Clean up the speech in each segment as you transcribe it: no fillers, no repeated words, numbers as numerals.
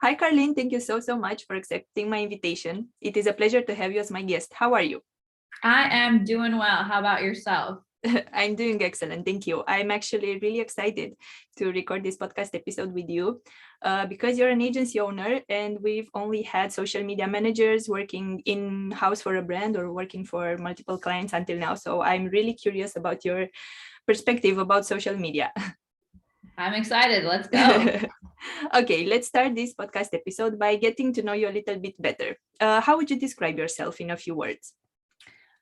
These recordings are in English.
Hi, Karlyn. Thank you so much for accepting my invitation. It is a pleasure to have you as my guest. How are you? I am doing well. How about yourself? I'm doing excellent. Thank you. I'm actually really excited to record this podcast episode with you because you're an agency owner and we've only had social media managers working in-house for a brand or working for multiple clients until now. So I'm really curious about your perspective about social media. I'm excited. Let's go. Okay, let's start this podcast episode by getting to know you a little bit better. How would you describe yourself in a few words?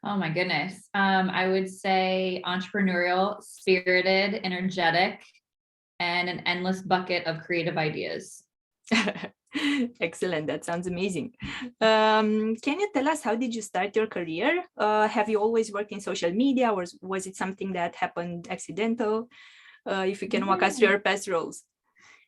Oh my goodness. I would say entrepreneurial, spirited, energetic, and an endless bucket of creative ideas. Excellent. That sounds amazing. Can you tell us how did you start your career? Have you always worked in social media or was it something that happened accidental? If you can walk us through your past roles.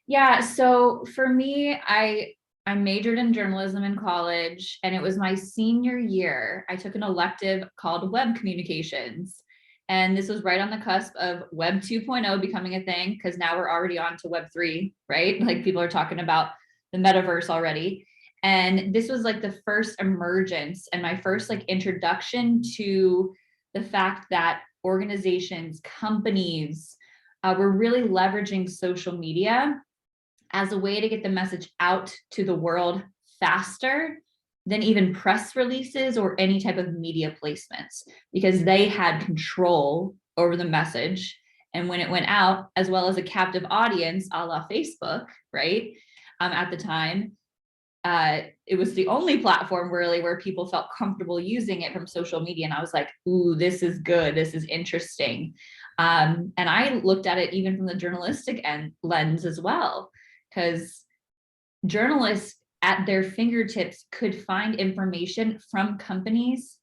Yeah. So for me, I majored in journalism in college, and it was my senior year. I took an elective called web communications. And this was right on the cusp of Web 2.0 becoming a thing, because now we're already on to Web 3, right? Like people are talking about the metaverse already. And this was like the first emergence and my first like introduction to the fact that organizations, companies were really leveraging social media as a way to get the message out to the world faster than even press releases or any type of media placements, because they had control over the message. And when it went out, as well as a captive audience, a la Facebook, right? At the time, it was the only platform really where people felt comfortable using it from social media. And I was like, ooh, this is good. This is interesting. And I looked at it even from the journalistic lens as well, because journalists at their fingertips could find information from companies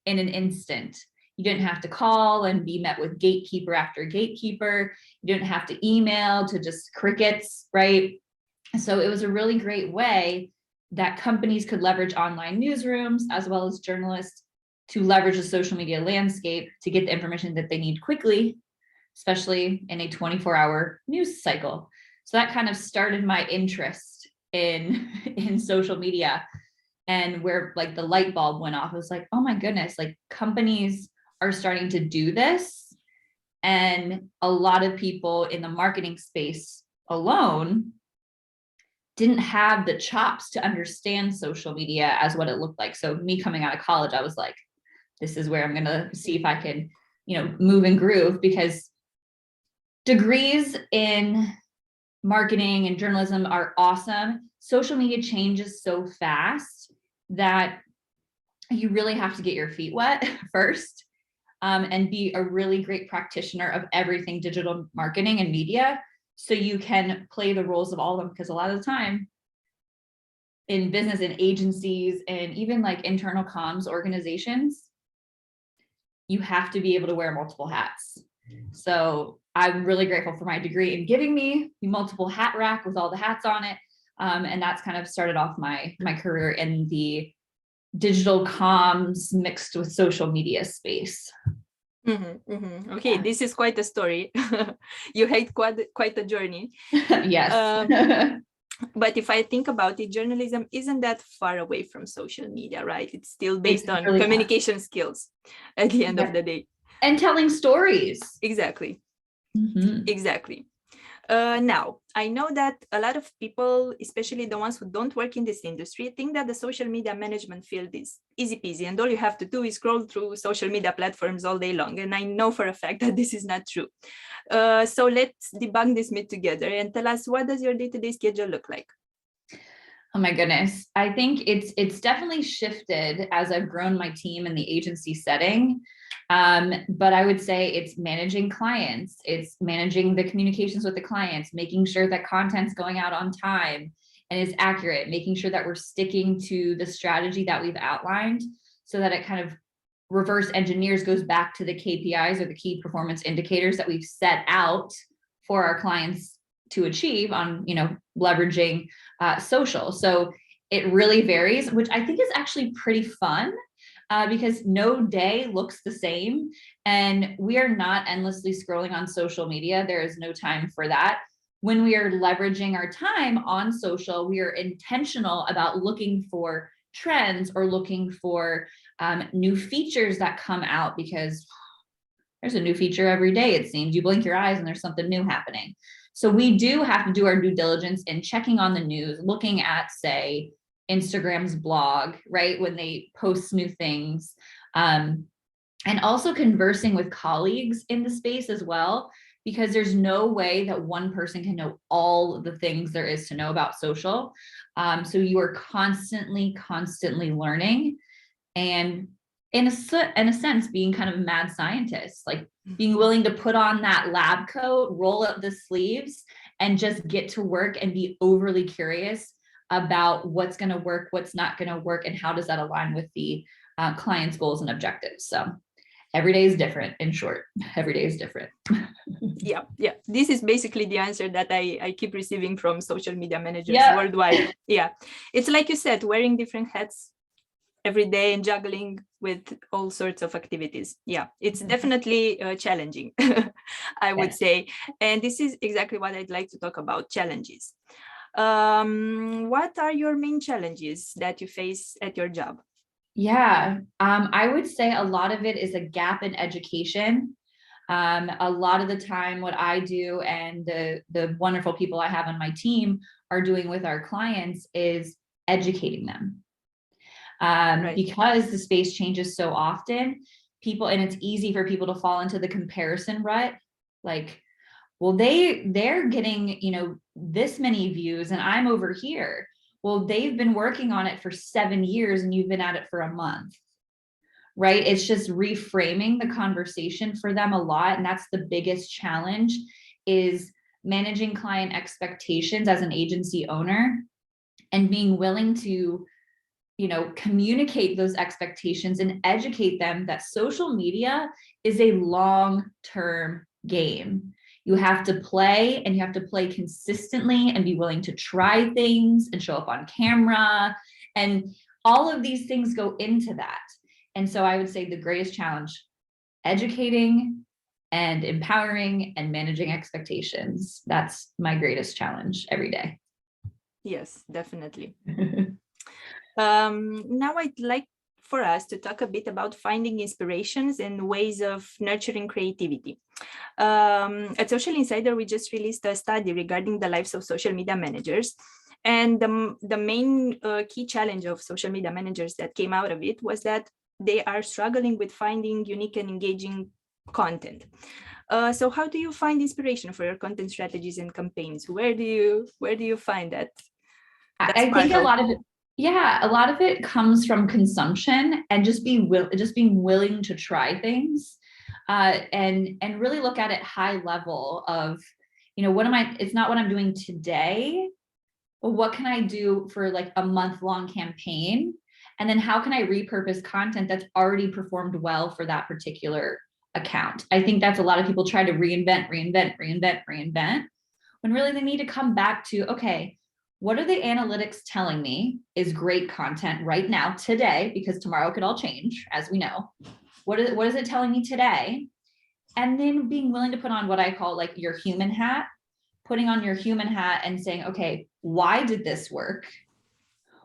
in an instant. You didn't have to call and be met with gatekeeper after gatekeeper. You didn't have to email to just crickets, right? So it was a really great way that companies could leverage online newsrooms as well as journalists to leverage the social media landscape to get the information that they need quickly, especially in a 24-hour news cycle. So that kind of started my interest in social media, and where like the light bulb went off. It was like, oh my goodness, like companies are starting to do this. And a lot of people in the marketing space alone didn't have the chops to understand social media as what it looked like. So me coming out of college, I was like, this is where I'm going to see if I can, move and groove, because degrees in marketing and journalism are awesome. Social media changes so fast that you really have to get your feet wet first, and be a really great practitioner of everything digital marketing and media, so you can play the roles of all of them. Because a lot of the time in business and agencies and even like internal comms organizations, you have to be able to wear multiple hats. So I'm really grateful for my degree in giving me the multiple hat rack with all the hats on it. And that's kind of started off my career in the digital comms mixed with social media space. Okay, this is quite a story. You had quite a journey. Yes. But if I think about it, journalism isn't that far away from social media, right? It's still based on really communication skills at the end of the day. And telling stories. Exactly. Exactly. Now, I know that a lot of people, especially the ones who don't work in this industry, think that the social media management field is easy peasy and all you have to do is scroll through social media platforms all day long. And I know for a fact that this is not true. So let's debunk this myth together and tell us, what does your day-to-day schedule look like? Oh my goodness. I think it's definitely shifted as I've grown my team in the agency setting. But I would say it's managing clients, it's managing the communications with the clients, making sure that content's going out on time and is accurate, making sure that we're sticking to the strategy that we've outlined, so that it kind of reverse engineers, goes back to the KPIs or the key performance indicators that we've set out for our clients to achieve on, leveraging social. So it really varies, which I think is actually pretty fun. Because no day looks the same, and we are not endlessly scrolling on social media. There is no time for that. when we are leveraging our time on social, we are intentional about looking for trends or looking for new features that come out, because there's a new feature every day. It seems you blink your eyes and there's something new happening. So we do have to do our due diligence in checking on the news, looking at, say, Instagram's blog, right? When they post new things, and also conversing with colleagues in the space as well, because there's no way that one person can know all the things there is to know about social. So you are constantly learning, and in a sense, being kind of a mad scientist, like being willing to put on that lab coat, roll up the sleeves, and just get to work and be overly curious about what's going to work, what's not going to work, and how does that align with the client's goals and objectives. So every day is different. In short, every day is different. Yeah. This is basically the answer that I keep receiving from social media managers worldwide. Yeah. It's like you said, wearing different hats every day and juggling with all sorts of activities. Yeah, it's definitely challenging, I would say. And this is exactly what I'd like to talk about, challenges. What are your main challenges that you face at your job? Yeah, I would say a lot of it is a gap in education. A lot of the time what I do and the wonderful people I have on my team are doing with our clients is educating them. Because the space changes so often, and it's easy for people to fall into the comparison rut. Like, well, they're getting, this many views and I'm over here. Well, they've been working on it for 7 years and you've been at it for a month, right? It's just reframing the conversation for them a lot. And that's the biggest challenge, is managing client expectations as an agency owner and being willing to communicate those expectations and educate them that social media is a long-term game. You have to play, and you have to play consistently and be willing to try things and show up on camera. And all of these things go into that. And so I would say the greatest challenge, educating and empowering and managing expectations. That's my greatest challenge every day. Yes, definitely. Now I'd like for us to talk a bit about finding inspirations and ways of nurturing creativity. At Socialinsider, we just released a study regarding the lives of social media managers. And the main key challenge of social media managers that came out of it was that they are struggling with finding unique and engaging content. So how do you find inspiration for your content strategies and campaigns? Where do you find that? I think a lot of it comes from consumption and just being willing to try things, and really look at it high level of, it's not what I'm doing today, but what can I do for like a month-long campaign? And then how can I repurpose content that's already performed well for that particular account? I think that's a lot of people try to reinvent, when really they need to come back to, okay, what are the analytics telling me is great content right now, today, because tomorrow could all change, as we know. What is it telling me today? And then being willing to put on what I call like your human hat, putting on your human hat and saying, okay, why did this work?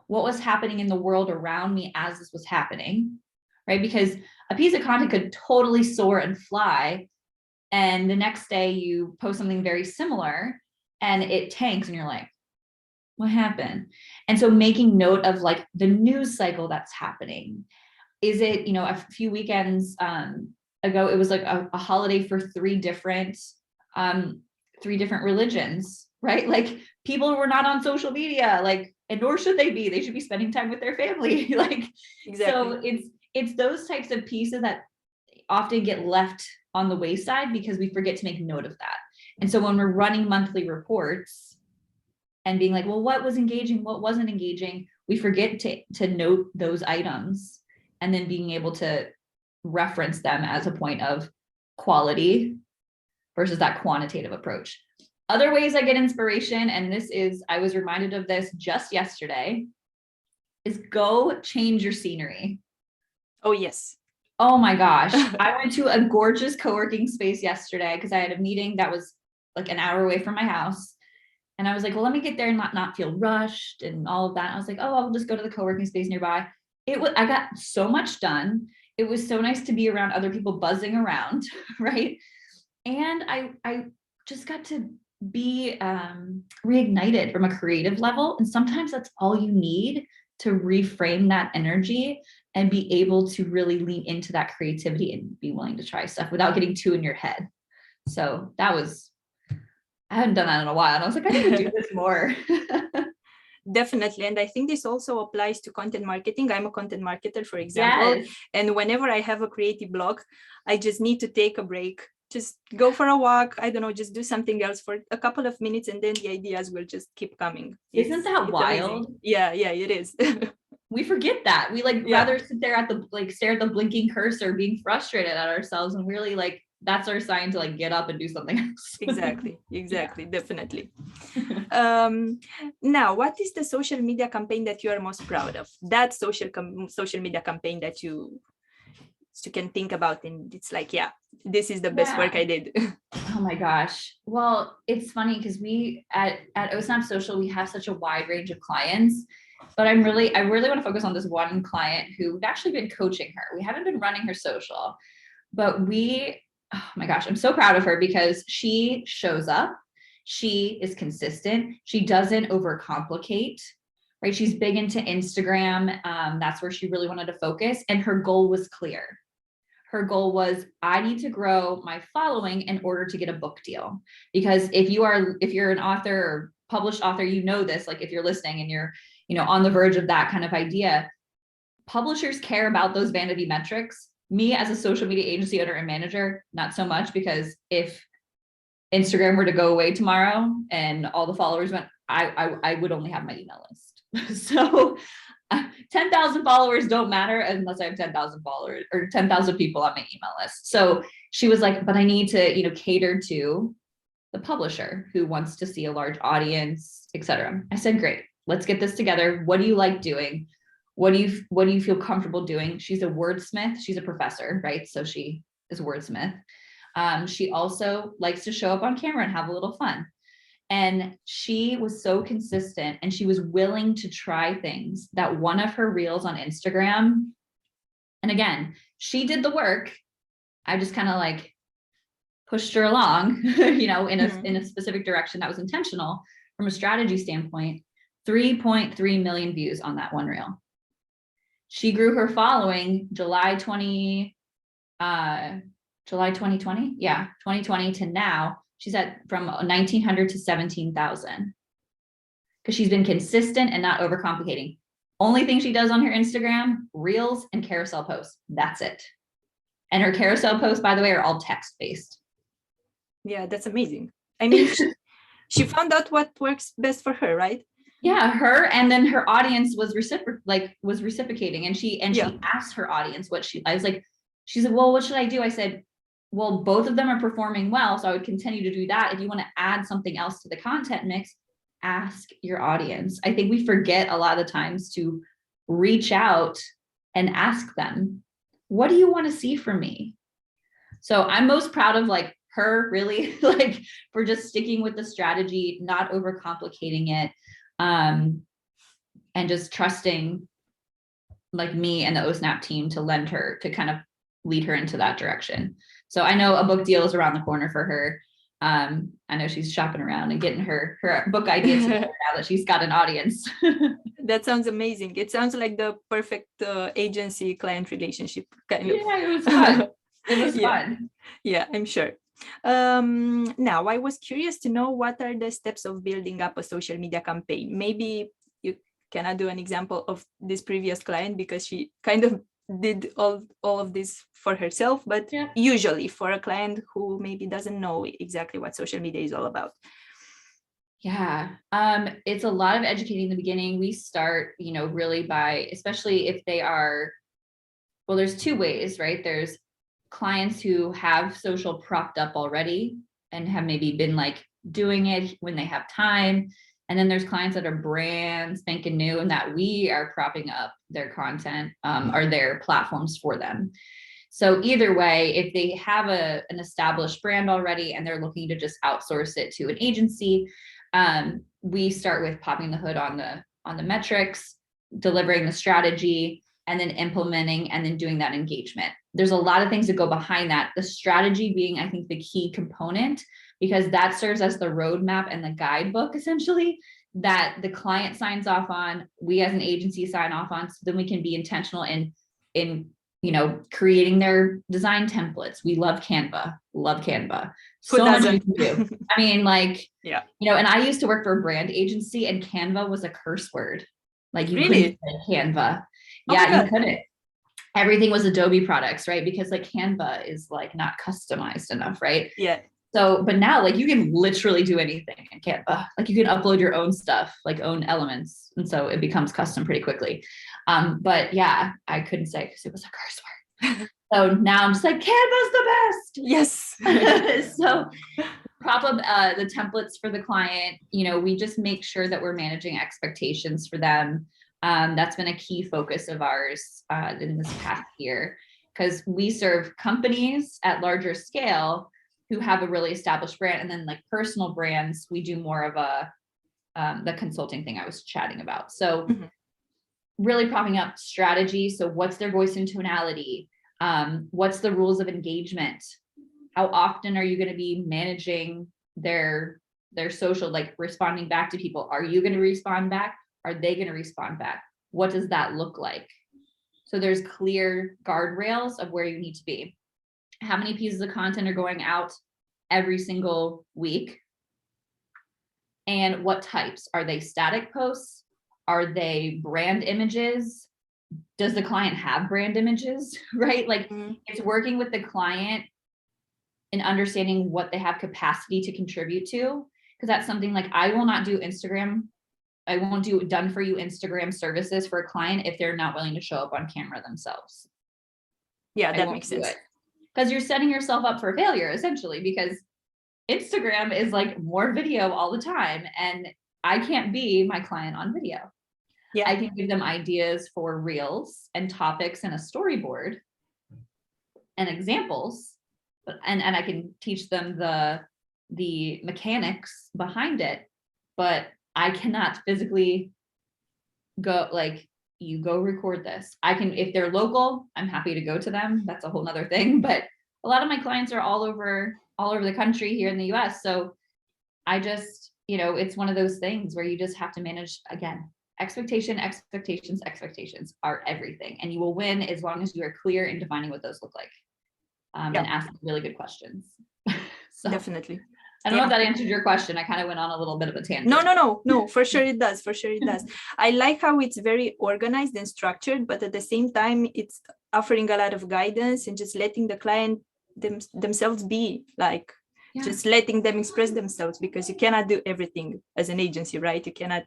What was happening in the world around me as this was happening, right? Because a piece of content could totally soar and fly, and the next day you post something very similar and it tanks and you're like, what happened? And so making note of like the news cycle that's happening. Is it, a few weekends ago, it was like a holiday for three different religions, right? Like people were not on social media, like, and nor should they be. They should be spending time with their family. Like, exactly. So it's those types of pieces that often get left on the wayside because we forget to make note of that. And so when we're running monthly reports and being like, well, what was engaging, what wasn't engaging, we forget to note those items, and then being able to reference them as a point of quality versus that quantitative approach. Other ways I get inspiration, and I was reminded of this just yesterday, is go change your scenery. Oh, yes. Oh my gosh. I went to a gorgeous co-working space yesterday because I had a meeting that was like an hour away from my house. And I was like, well, let me get there and not feel rushed and all of that. I was like, oh, I'll just go to the co-working space nearby. I got so much done. It was so nice to be around other people buzzing around, right? And I just got to be reignited from a creative level. And sometimes that's all you need to reframe that energy and be able to really lean into that creativity and be willing to try stuff without getting too in your head. So I hadn't done that in a while. And I was like, I need to do this more. Definitely. And I think this also applies to content marketing. I'm a content marketer, for example. Yes. And whenever I have a creative block, I just need to take a break, just go for a walk. I don't know, just do something else for a couple of minutes, and then the ideas will just keep coming. Isn't that wild? Amazing. Yeah, it is. We forget that. We rather sit there stare at the blinking cursor, being frustrated at ourselves, and really that's our sign to get up and do something else. Exactly. Yeah. Definitely. Now, what is the social media campaign that you are most proud of? That social media campaign that you can think about, and it's this is the best work I did. Oh my gosh. Well, it's funny because we at OSNAP Social, we have such a wide range of clients, but I really want to focus on this one client who we've actually been coaching her. We haven't been running her social, but oh my gosh, I'm so proud of her because she shows up. She is consistent. She doesn't overcomplicate, right? She's big into Instagram. That's where she really wanted to focus. And her goal was clear. Her goal was, I need to grow my following in order to get a book deal. Because if you're an author or published author, this, if you're listening and you're, on the verge of that kind of idea, publishers care about those vanity metrics. Me as a social media agency owner and manager, not so much, because if Instagram were to go away tomorrow and all the followers went, I would only have my email list. So 10,000 followers don't matter unless I have 10,000 followers or 10,000 people on my email list. So she was like, but I need to, cater to the publisher who wants to see a large audience, etc. I said, great, let's get this together. What do you like doing? What do you feel comfortable doing? She's a wordsmith. She's a professor, right? So she is a wordsmith. She also likes to show up on camera and have a little fun. And she was so consistent, and she was willing to try things that one of her reels on Instagram. And again, she did the work. I just kind of pushed her along, in a specific direction that was intentional from a strategy standpoint. 3.3 million views on that one reel. She grew her following July 2020. Yeah, 2020 to now. She's from 1,900 to 17,000 because she's been consistent and not overcomplicating. Only thing she does on her Instagram, reels and carousel posts. That's it. And her carousel posts, by the way, are all text-based. Yeah, that's amazing. I mean, she found out what works best for her, right? Yeah, her, and then her audience was reciprocating, and she asked her audience she said, well, what should I do? I said, well, both of them are performing well, so I would continue to do that. If you want to add something else to the content mix, ask your audience. I think we forget a lot of the times to reach out and ask them, what do you want to see from me? So I'm most proud of her really for just sticking with the strategy, not overcomplicating it, and just trusting me and the OSNAP team to lend her, to kind of lead her into that direction. So I know a book deal is around the corner for her. I know she's shopping around and getting her book ideas now that she's got an audience. That sounds amazing. It sounds like the perfect agency client relationship kind of. Yeah, it was fun. It was fun. Yeah, I'm sure. Now, I was curious to know, what are the steps of building up a social media campaign? Maybe you cannot do an example of this previous client because she kind of did all of this for herself, but usually for a client who maybe doesn't know exactly what social media is all about. Yeah, it's a lot of educating in the beginning. We start, really by, especially if they are, well, there's two ways, right? There's clients who have social propped up already and have maybe been doing it when they have time. And then there's clients that are brand spanking new and that we are propping up their content or their platforms for them. So either way, if they have an established brand already and they're looking to just outsource it to an agency, we start with popping the hood on the metrics, delivering the strategy, and then implementing and then doing that engagement. There's a lot of things that go behind that. The strategy being, I think, the key component, because that serves as the roadmap and the guidebook essentially that the client signs off on, we as an agency sign off on, so then we can be intentional in creating their design templates. We love Canva. So much you can do. I mean, yeah. And I used to work for a brand agency, and Canva was a curse word. Like, you really? couldn't say Canva. Oh yeah, you couldn't. Everything was Adobe products, right? Because like Canva is like not customized enough, right? Yeah. So, but now like you can literally do anything in Canva. Like, you can upload your own stuff, like own elements. And so it becomes custom pretty quickly. But yeah, I couldn't say because it was a curse word. So now I'm just like, Canva's the best. Yes. So prop up the templates for the client. We just make sure that we're managing expectations for them. That's been a key focus of ours in this past year, because we serve companies at larger scale who have a really established brand, and then like personal brands, we do more of the consulting thing I was chatting about. So really propping up strategy. So what's their voice and tonality? What's the rules of engagement? How often are you going to be managing their social, like responding back to people? Are you going to respond back? Are they going to respond back? What does that look like? So there's clear guardrails of where you need to be. How many pieces of content are going out every single week? And what types? Are they static posts? Are they brand images? Does the client have brand images, right? Like it's working with the client and understanding what they have capacity to contribute to. Because that's something like I will not do Instagram. I won't do done for you Instagram services for a client if they're not willing to show up on camera themselves. Yeah, that makes sense. Because you're setting yourself up for failure essentially, because Instagram is like more video all the time, and I can't be my client on video. Yeah. I can give them ideas for reels and topics and a storyboard and examples, and I can teach them the mechanics behind it, but I cannot physically go like, you go record this. I can, if they're local, I'm happy to go to them. That's a whole nother thing. But a lot of my clients are all over the country here in the US. So I just, it's one of those things where you just have to manage, again, expectations are everything. And you will win as long as you are clear in defining what those look like. And ask really good questions. So, definitely. I don't know if that answered your question. I kind of went on a little bit of a tangent. No, for sure it does. I like how it's very organized and structured, but at the same time, it's offering a lot of guidance and just letting the client themselves be, like, just letting them express themselves, because you cannot do everything as an agency, right? You cannot.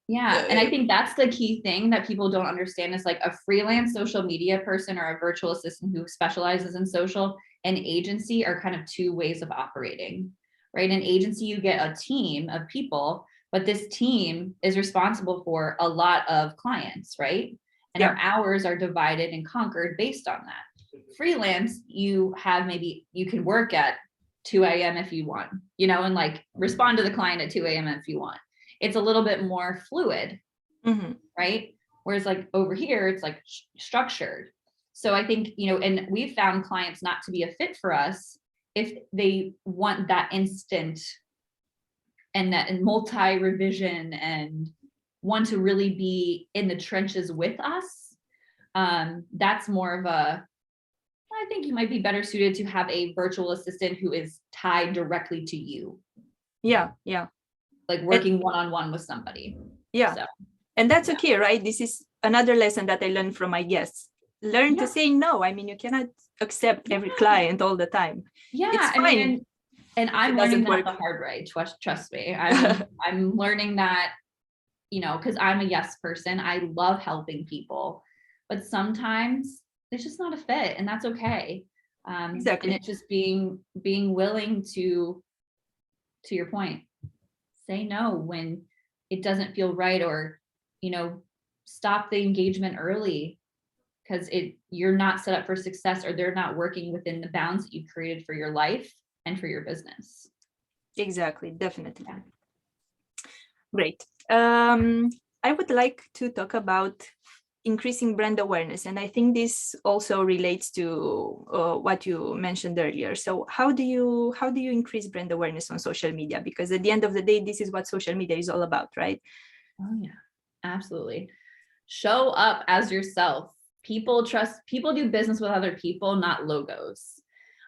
Yeah. And I think that's the key thing that people don't understand is like a freelance social media person or a virtual assistant who specializes in social and agency are kind of two ways of operating, right? In agency, you get a team of people, but this team is responsible for a lot of clients, right? And our hours are divided and conquered based on that. Freelance, you have maybe you can work at 2 a.m. if you want, and like respond to the client at 2 a.m. if you want. It's a little bit more fluid, right? Whereas like over here, it's like structured. So I think, and we've found clients not to be a fit for us if they want that instant and that multi-revision and want to really be in the trenches with us. That's more of I think you might be better suited to have a virtual assistant who is tied directly to you. Yeah. Like working one-on-one with somebody. Yeah. So, and that's okay, right? This is another lesson that I learned from my guests. Learn to say no. I mean, you cannot accept every client all the time. Yeah. It's fine. And I'm learning that the hard way. Trust me. I'm learning that, because I'm a yes person. I love helping people, but sometimes it's just not a fit, and that's okay. Exactly. And it's just being willing to your point, say no when it doesn't feel right, or, stop the engagement early because you're not set up for success, or they're not working within the bounds that you created for your life and for your business. Exactly. Definitely. Great. I would like to talk about increasing brand awareness, and I think this also relates to what you mentioned earlier. So how do you increase brand awareness on social media? Because at the end of the day, this is what social media is all about, right? Oh yeah, absolutely. Show up as yourself. People do business with other people, not logos.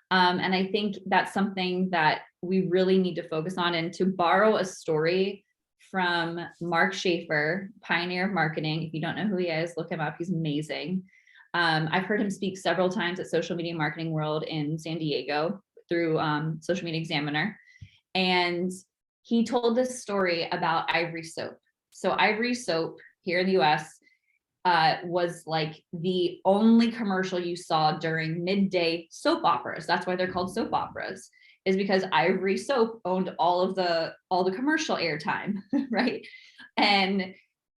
And I think that's something that we really need to focus on. And to borrow a story from Mark Schaefer, pioneer of marketing. If you don't know who he is, look him up. He's amazing. I've heard him speak several times at Social Media Marketing World in San Diego through Social Media Examiner. And he told this story about Ivory Soap. So Ivory Soap here in the US was like the only commercial you saw during midday soap operas. That's why they're called soap operas, is because Ivory Soap owned all the commercial airtime, right? And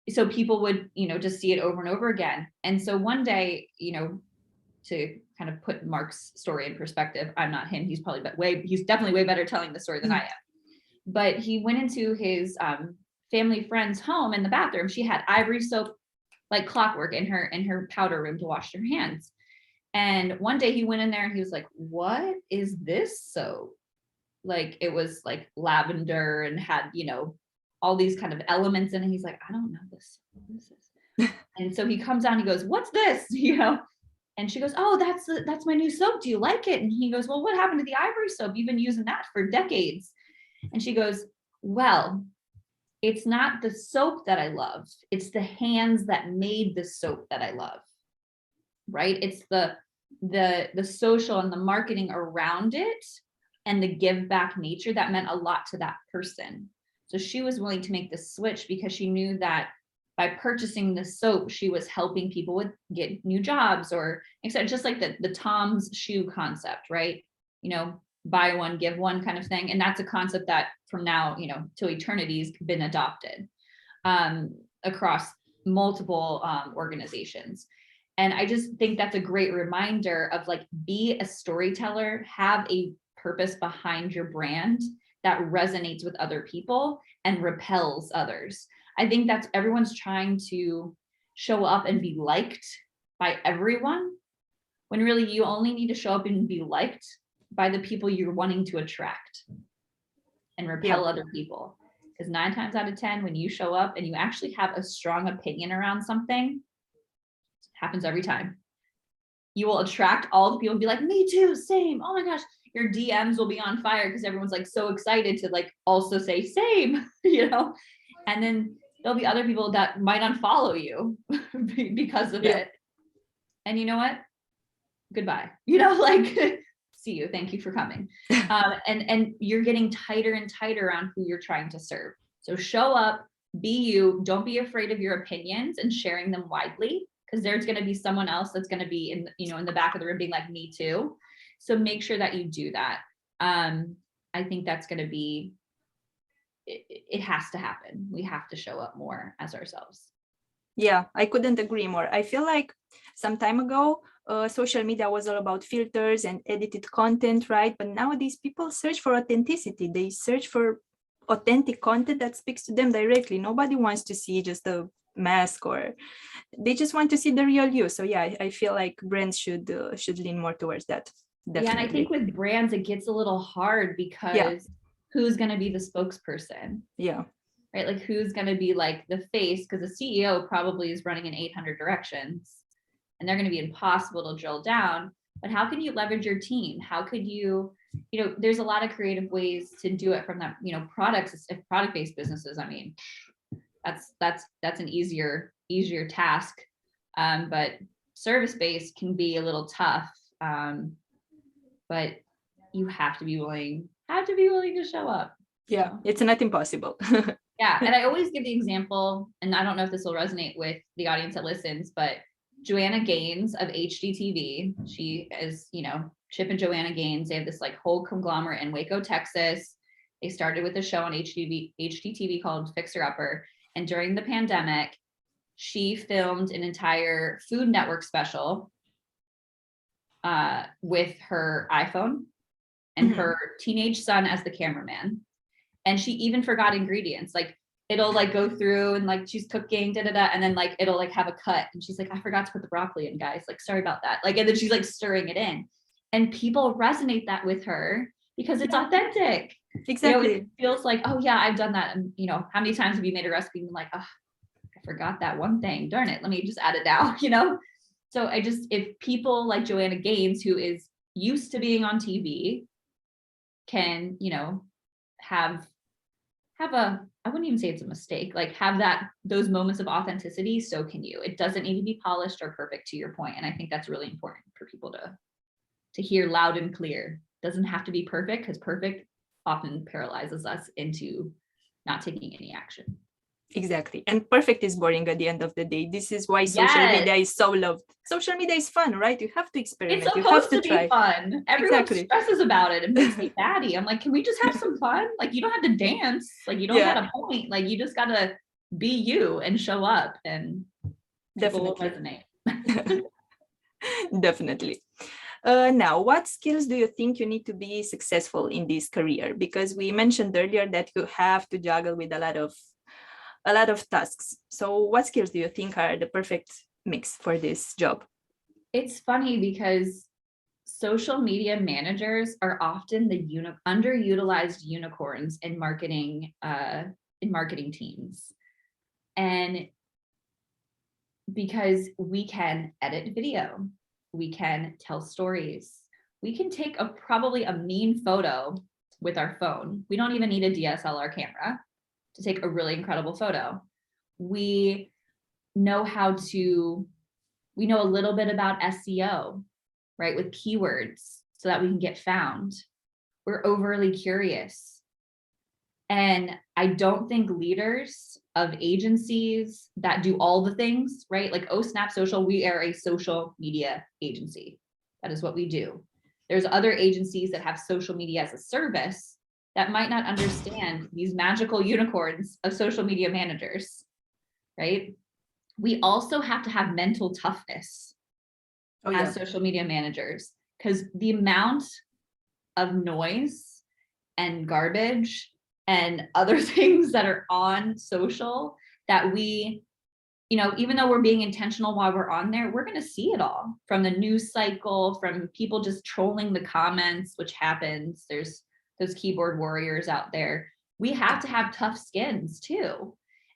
so people would, just see it over and over again. And so one day, to kind of put Mark's story in perspective, I'm not him. He's definitely way better telling the story than I am. But he went into his family friend's home in the bathroom. She had Ivory Soap like clockwork in her powder room to wash her hands. And one day he went in there and he was like, "What is this soap?" Like it was like lavender and had, all these kind of elements in it. He's like, "I don't know this. What is this?" And so he comes down, he goes, "What's this?" And she goes, "Oh, that's my new soap. Do you like it?" And he goes, "Well, what happened to the Ivory Soap? You've been using that for decades." And she goes, "Well, it's not the soap that I love. It's the hands that made the soap that I love." Right? It's the social and the marketing around it and the give back nature that meant a lot to that person. So she was willing to make the switch because she knew that by purchasing the soap, she was helping people get new jobs, or etc. Just like the Tom's shoe concept, right? Buy one, give one kind of thing. And that's a concept that from now, till eternity has been adopted across multiple organizations. And I just think that's a great reminder of like, be a storyteller, have a purpose behind your brand that resonates with other people and repels others. I think that's everyone's trying to show up and be liked by everyone, when really you only need to show up and be liked by the people you're wanting to attract and repel other people. Because 9 times out of 10, when you show up and you actually have a strong opinion around something, it happens every time. You will attract all the people and be like, "Me too, same. Oh my gosh." Your DMs will be on fire because everyone's like so excited to like also say same, and then there'll be other people that might unfollow you because of it. And you know what? Goodbye. Like, see you. Thank you for coming. And you're getting tighter and tighter on who you're trying to serve. So show up, be you. Don't be afraid of your opinions and sharing them widely, because there's going to be someone else that's going to be in the back of the room being like, "Me too." So make sure that you do that. I think that's going to be, it has to happen. We have to show up more as ourselves. Yeah, I couldn't agree more. I feel like some time ago, social media was all about filters and edited content, right? But nowadays people search for authenticity. They search for authentic content that speaks to them directly. Nobody wants to see just a mask, or they just want to see the real you. So yeah, I feel like brands should lean more towards that. Definitely. Yeah, and I think with brands, it gets a little hard because who's going to be the spokesperson? Yeah. Right? Like, who's going to be like the face? Because the CEO probably is running in 800 directions and they're going to be impossible to drill down. But how can you leverage your team? How could you, there's a lot of creative ways to do it from that, product-based businesses. I mean, that's an easier task. But service-based can be a little tough. But you have to be willing to show up. Yeah, it's not impossible. Yeah, and I always give the example, and I don't know if this will resonate with the audience that listens, but Joanna Gaines of HGTV, she is, Chip and Joanna Gaines, they have this like whole conglomerate in Waco, Texas. They started with a show on HGTV called Fixer Upper, and during the pandemic, she filmed an entire Food Network special with her iPhone and her teenage son as the cameraman. And she even forgot ingredients. Like, it'll like go through and like she's cooking, and then like it'll like have a cut and she's like, I forgot to put the broccoli in, guys. Like, sorry about that. Like, and then she's like stirring it in. And people resonate that with her because it's authentic. Exactly. It feels like, oh yeah, I've done that. And how many times have you made a recipe and like, oh, I forgot that one thing. Darn it. Let me just add it now, So if people like Joanna Gaines, who is used to being on TV, can, have I wouldn't even say it's a mistake, like have those moments of authenticity, so can you. It doesn't need to be polished or perfect, to your point. And I think that's really important for people to hear loud and clear. Doesn't have to be perfect, because perfect often paralyzes us into not taking any action. Exactly. And perfect is boring at the end of the day. This is why social media is so loved. Social media is fun, right? You have to experiment. It's supposed to be fun. Everyone stresses about it and makes me batty. I'm like, can we just have some fun? Like, you don't have to dance. Like, you don't got to point. Like, you just got to be you and show up, and people will resonate. Definitely. Now, what skills do you think you need to be successful in this career? Because we mentioned earlier that you have to juggle with a lot of tasks. So what skills do you think are the perfect mix for this job? It's funny because social media managers are often the underutilized unicorns in marketing teams. And because we can edit video, we can tell stories, we can take probably a mean photo with our phone. We don't even need a DSLR camera to take a really incredible photo. We know a little bit about SEO, right? With keywords, so that we can get found. We're overly curious. And I don't think leaders of agencies that do all the things, right? Like, oh, Snap Social, we are a social media agency. That is what we do. There's other agencies that have social media as a service that might not understand these magical unicorns of social media managers, right? We also have to have mental toughness as social media managers, because the amount of noise and garbage and other things that are on social that we, even though we're being intentional while we're on there, we're going to see it all, from the news cycle, from people just trolling the comments, which happens. There's those keyboard warriors out there. We have to have tough skins too.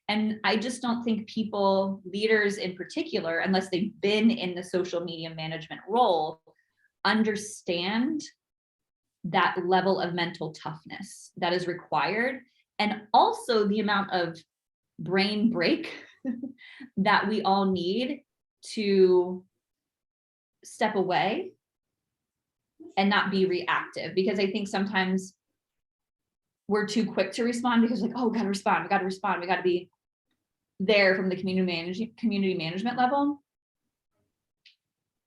And I just don't think people, leaders in particular, unless they've been in the social media management role, understand that level of mental toughness that is required, and also the amount of brain break that we all need to step away and not be reactive. Because I think sometimes we're too quick to respond, because like, oh, we got to respond, we got to be there from the community management level.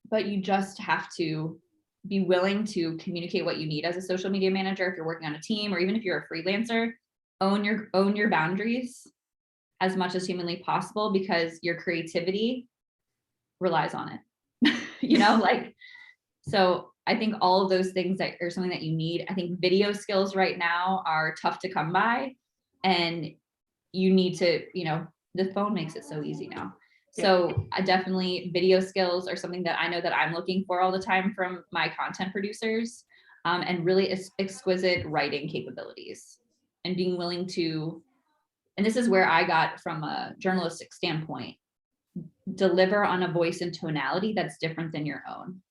But you just have to be willing to communicate what you need as a social media manager. If you're working on a team, or even if you're a freelancer, own your boundaries as much as humanly possible, because your creativity relies on it. So I think all of those things that are something that you need. I think video skills right now are tough to come by, and you need to, the phone makes it so easy now. So definitely video skills are something that I know that I'm looking for all the time from my content producers, and really exquisite writing capabilities, and being willing to, and this is where I got from a journalistic standpoint, deliver on a voice and tonality that's different than your own.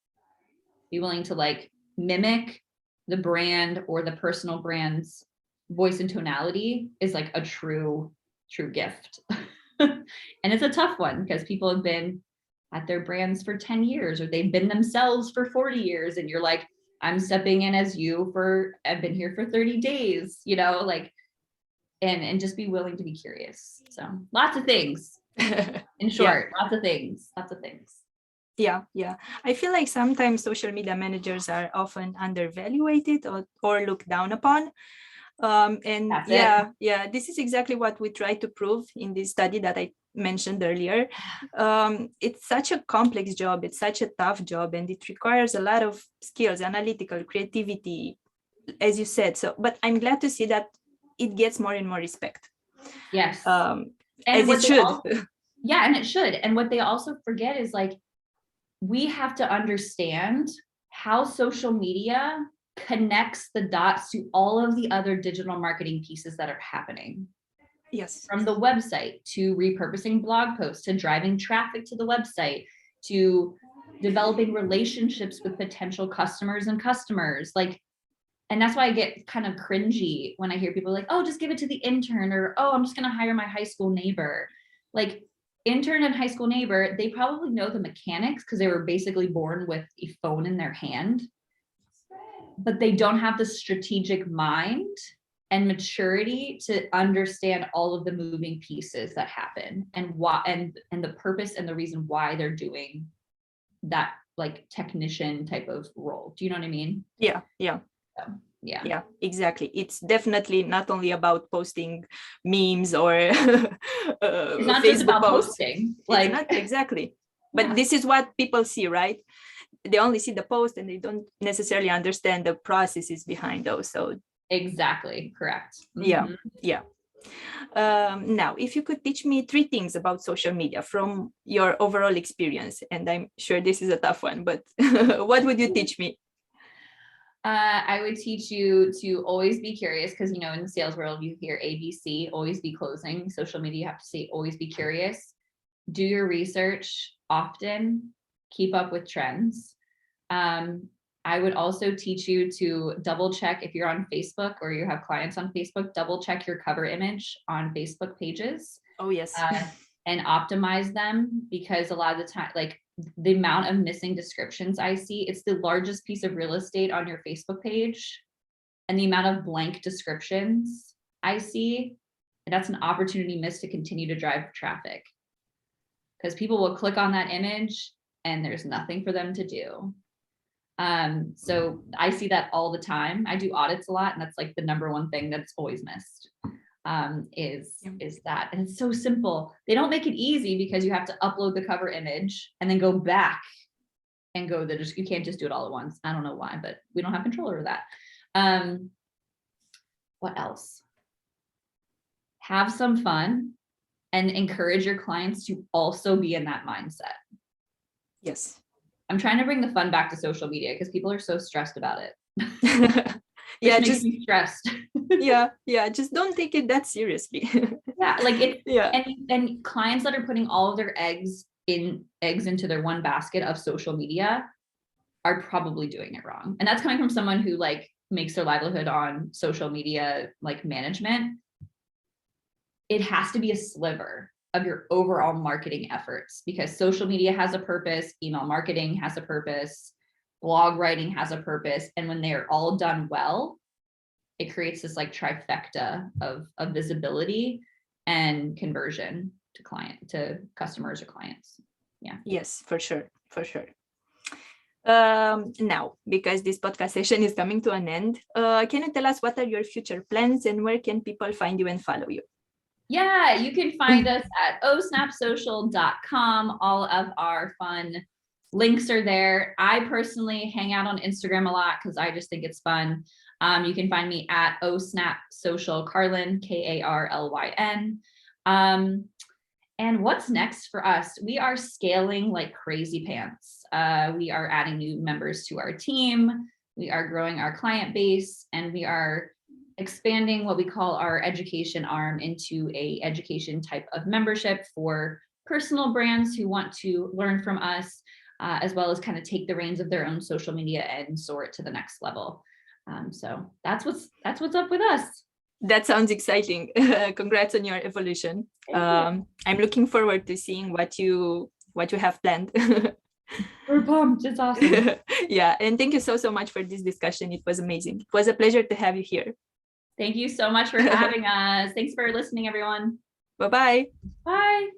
Be willing to like mimic the brand or the personal brand's voice and tonality is like a true gift. And it's a tough one, because people have been at their brands for 10 years, or they've been themselves for 40 years. And you're like, I'm stepping in as you I've been here for 30 days, and just be willing to be curious. So lots of things. In short, lots of things. Yeah. I feel like sometimes social media managers are often undervalued or looked down upon. This is exactly what we try to prove in this study that I mentioned earlier. It's such a complex job, it's such a tough job, and it requires a lot of skills, analytical creativity, as you said. But I'm glad to see that it gets more and more respect. Yes. And as it should. And it should. And what they also forget is like, we have to understand how social media connects the dots to all of the other digital marketing pieces that are happening. Yes. From the website to repurposing blog posts, to driving traffic to the website, to developing relationships with potential customers and customers. Like, and that's why I get kind of cringy when I hear people like, oh, just give it to the intern, or, oh, I'm just going to hire my high school neighbor. Like, intern and high school neighbor, they probably know the mechanics because they were basically born with a phone in their hand, but they don't have the strategic mind and maturity to understand all of the moving pieces that happen and why, and the purpose and the reason why they're doing that, like, technician type of role. Do you know what I mean? Yeah. Yeah, exactly. It's definitely not only about posting memes or it's not Facebook just about posts. posting. Like, not exactly. But this is what people see, right? They only see the post and they don't necessarily understand the processes behind those. So exactly, correct. Yeah. Now, if you could teach me 3 things about social media from your overall experience, and I'm sure this is a tough one, but what would you teach me? I would teach you to always be curious, because, you know, in the sales world, you hear ABC, always be closing. Social media, you have to say, always be curious. Do your research often, keep up with trends. I would also teach you to double check if you're on Facebook or you have clients on Facebook, double check your cover image on Facebook pages. Oh, yes. And optimize them, because a lot of the time, like, the amount of missing descriptions I see, it's the largest piece of real estate on your Facebook page, and the amount of blank descriptions I see, and that's an opportunity missed to continue to drive traffic, because people will click on that image and there's nothing for them to do. So I see that all the time. I do audits a lot, and that's like the number one thing that's always missed. Is that, and it's so simple. They don't make it easy because you have to upload the cover image and then go back and go you can't just do it all at once. I don't know why, but we don't have control over that. What else? Have some fun and encourage your clients to also be in that mindset. Yes. I'm trying to bring the fun back to social media because people are so stressed about it. Yeah, just makes me stressed. yeah, just don't take it that seriously. Yeah, like it. Yeah. And clients that are putting all of their eggs into their one basket of social media are probably doing it wrong. And that's coming from someone who, like, makes their livelihood on social media, like, management. It has to be a sliver of your overall marketing efforts, because social media has a purpose, email marketing has a purpose, blog writing has a purpose, and when they're all done well, it creates this, like, trifecta of visibility and conversion to customers or clients. Yeah. Yes, for sure. Now, because this podcast session is coming to an end, can you tell us what are your future plans and where can people find you and follow you? Yeah, you can find us at osnapsocial.com. All of our fun links are there. I personally hang out on Instagram a lot because I just think it's fun. You can find me at osnapsocial, Karlyn, Karlyn. And what's next for us? We are scaling like crazy pants. We are adding new members to our team. We are growing our client base, and we are expanding what we call our education arm into a education type of membership for personal brands who want to learn from us, as well as kind of take the reins of their own social media and soar it to the next level. So that's what's up with us. That sounds exciting. Congrats on your evolution. I'm looking forward to seeing what you have planned. We're pumped. It's awesome. Yeah, and thank you so much for this discussion. It was amazing. It was a pleasure to have you here. Thank you so much for having us. Thanks for listening, everyone. Bye-bye. Bye.